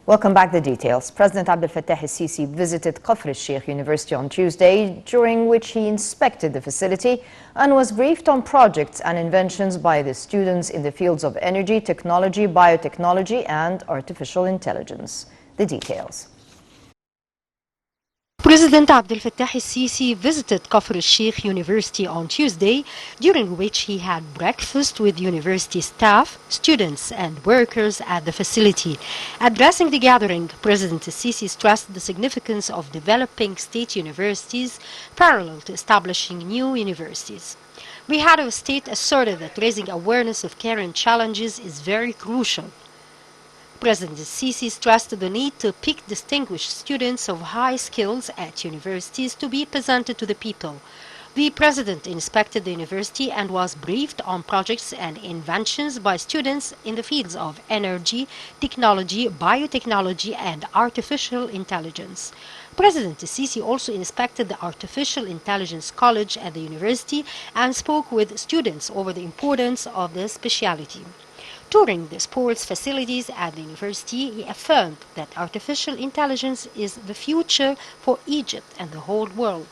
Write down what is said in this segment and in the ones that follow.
Welcome back. The details. President Abdel Fattah el-Sisi visited Qafr al-Sheikh University on Tuesday, during which he inspected the facility and was briefed on projects and inventions by the students in the fields of energy, technology, biotechnology and artificial intelligence. The details. President Abdel Fattah el-Sisi visited Qafr al-Sheikh University on Tuesday, during which he had breakfast with university staff, students and workers at the facility. Addressing the gathering, President el-Sisi stressed the significance of developing state universities parallel to establishing new universities. We head of state asserted that raising awareness of current challenges is very crucial. President el-Sisi stressed the need to pick distinguished students of high skills at universities to be presented to the people. The president inspected the university and was briefed on projects and inventions by students in the fields of energy, technology, biotechnology and artificial intelligence. President el-Sisi also inspected the Artificial Intelligence College at the university and spoke with students over the importance of the specialty. Touring the sports facilities at the university, he affirmed that artificial intelligence is the future for Egypt and the whole world.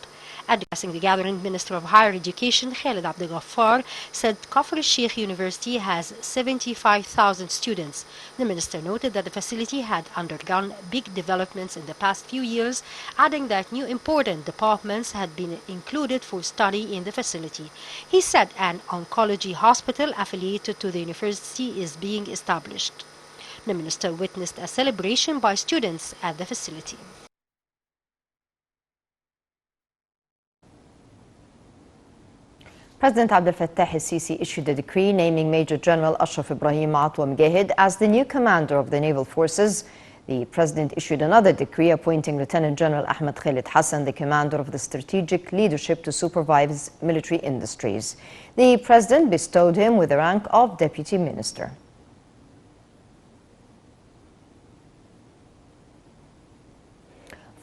Addressing the gathering, Minister of Higher Education Khalid Abdel Ghaffar said Qafr al-Sheikh University has 75,000 students. The minister noted that the facility had undergone big developments in the past few years, adding that new important departments had been included for study in the facility. He said an oncology hospital affiliated to the university is being established. The minister witnessed a celebration by students at the facility. President Abdel Fattah el-Sisi issued a decree naming Major General Ashraf Ibrahim Atwa Mgahid as the new commander of the naval forces. The president issued another decree appointing Lieutenant General Ahmed Khalid Hassan, the commander of the strategic leadership, to supervise military industries. The president bestowed him with the rank of deputy minister.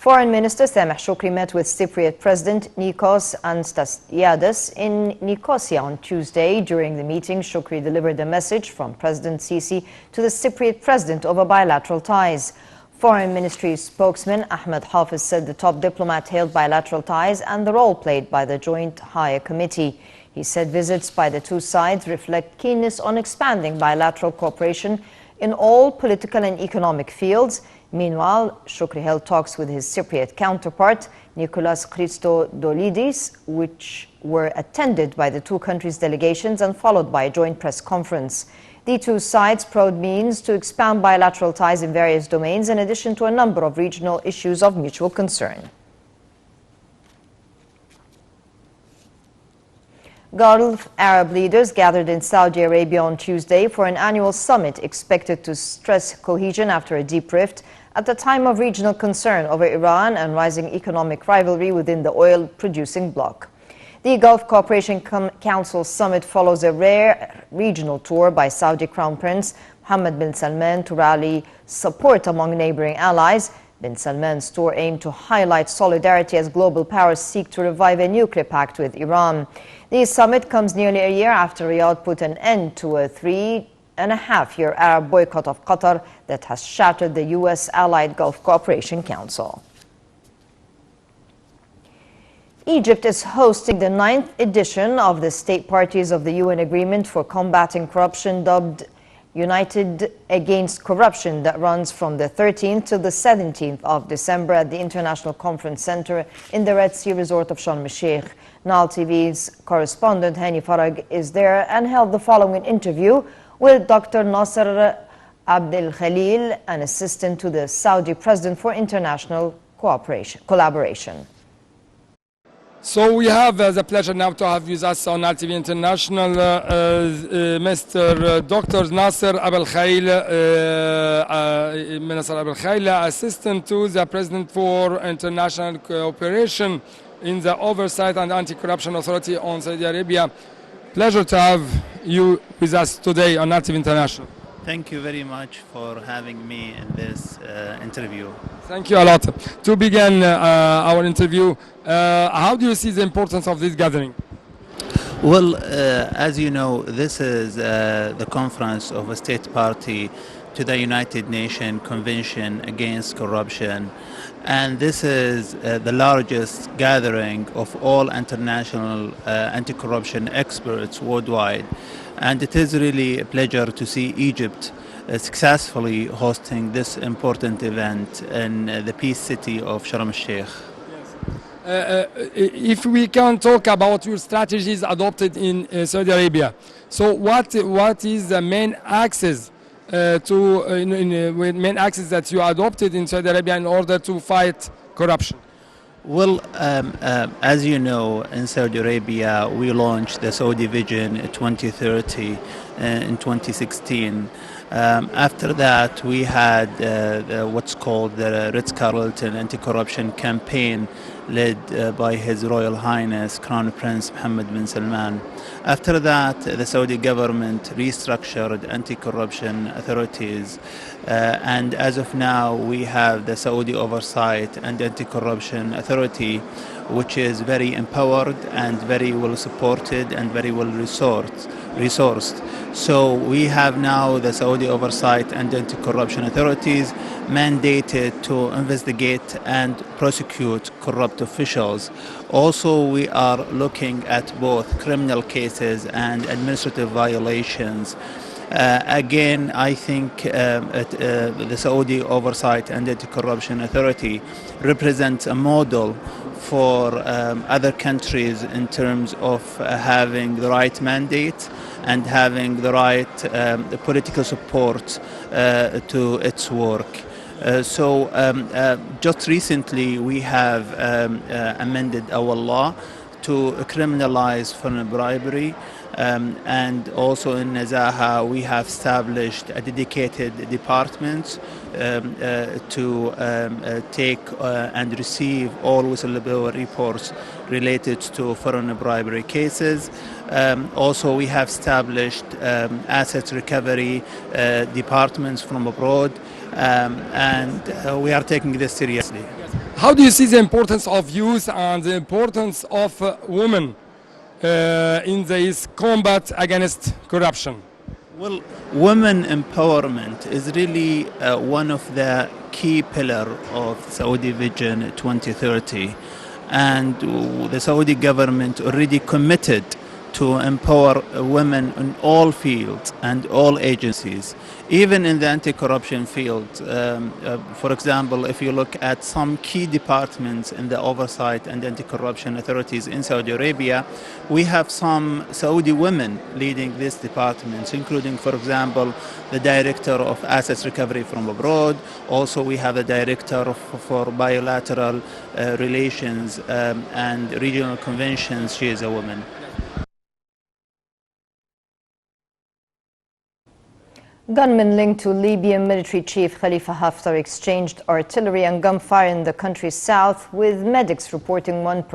Foreign Minister Sameh Shukri met with Cypriot President Nikos Anastasiadis in Nicosia on Tuesday. During the meeting, Shukri delivered a message from President Sisi to the Cypriot President over bilateral ties. Foreign Ministry spokesman Ahmed Hafiz said the top diplomat hailed bilateral ties and the role played by the Joint Higher Committee. He said visits by the two sides reflect keenness on expanding bilateral cooperation in all political and economic fields. Meanwhile, Shukri held talks with his Cypriot counterpart, Nicholas Christodoulidis, which were attended by the two countries' delegations and followed by a joint press conference. The two sides probed means to expand bilateral ties in various domains, in addition to a number of regional issues of mutual concern. Gulf Arab leaders gathered in Saudi Arabia on Tuesday for an annual summit expected to stress cohesion after a deep rift at the time of regional concern over Iran and rising economic rivalry within the oil-producing bloc. The Gulf Cooperation Council summit follows a rare regional tour by Saudi Crown Prince Mohammed bin Salman to rally support among neighboring allies. Bin Salman's tour aimed to highlight solidarity as global powers seek to revive a nuclear pact with Iran. The summit comes nearly a year after Riyadh put an end to a 3.5-year Arab boycott of Qatar that has shattered the U.S.-allied Gulf Cooperation Council. Egypt is hosting the 9th edition of the state parties of the UN Agreement for Combating Corruption, dubbed United Against Corruption, that runs from the 13th to the 17th of December at the International Conference Center in the Red Sea resort of Sharm el-Sheikh. Nile TV's correspondent Hani Farag is there and held the following interview with Dr. Nasser Abdel Khalil, an assistant to the Saudi President for International Collaboration. So we have the pleasure now to have with us on RTV International Mr. Dr. Nasser Abdel Khalil, Minister Abdel Khalil, assistant to the President for International Cooperation in the Oversight and Anti-Corruption Authority on Saudi Arabia. Pleasure to have you with us today on RTV International. Thank you very much for having me in this interview. Thank you a lot. To begin our interview, how do you see the importance of this gathering? Well, as you know, this is the conference of a state party to the United Nations Convention Against Corruption. And this is the largest gathering of all international anti-corruption experts worldwide. And it is really a pleasure to see Egypt successfully hosting this important event in the peace city of Sharm el-Sheikh. If we can talk about your strategies adopted in Saudi Arabia, so what is the main axis main axis that you adopted in Saudi Arabia in order to fight corruption? Well, as you know, in Saudi Arabia, we launched the Saudi Vision 2030 in 2016. After that, we had what's called the Ritz-Carlton Anti-Corruption Campaign, led by His Royal Highness Crown Prince Mohammed bin Salman. After that, the Saudi government restructured anti-corruption authorities, and as of now, we have the Saudi Oversight and Anti-Corruption Authority, which is very empowered and very well supported and very well resourced. So we have now the Saudi Oversight and Anti-Corruption Authorities mandated to investigate and prosecute corrupt officials. Also, we are looking at both criminal cases and administrative violations. Again, I think the Saudi Oversight and Anti-Corruption Authority represents a model for other countries in terms of having the right mandate and having the right political support to its work. Just recently we have amended our law to criminalize foreign bribery. And also in Nazaha, we have established a dedicated department to take and receive all whistleblower reports related to foreign bribery cases. Also, we have established asset recovery departments from abroad, and we are taking this seriously. How do you see the importance of youth and the importance of women in this combat against corruption? Well, women empowerment is really one of the key pillars of Saudi Vision 2030, and the Saudi government already committed to empower women in all fields and all agencies, even in the anti-corruption field. For example, if you look at some key departments in the oversight and anti-corruption authorities in Saudi Arabia, we have some Saudi women leading these departments, including, for example, the director of assets recovery from abroad. Also, we have the director for bilateral relations and regional conventions. She is a woman. Gunmen linked to Libyan military chief Khalifa Haftar exchanged artillery and gunfire in the country's south, with medics reporting one person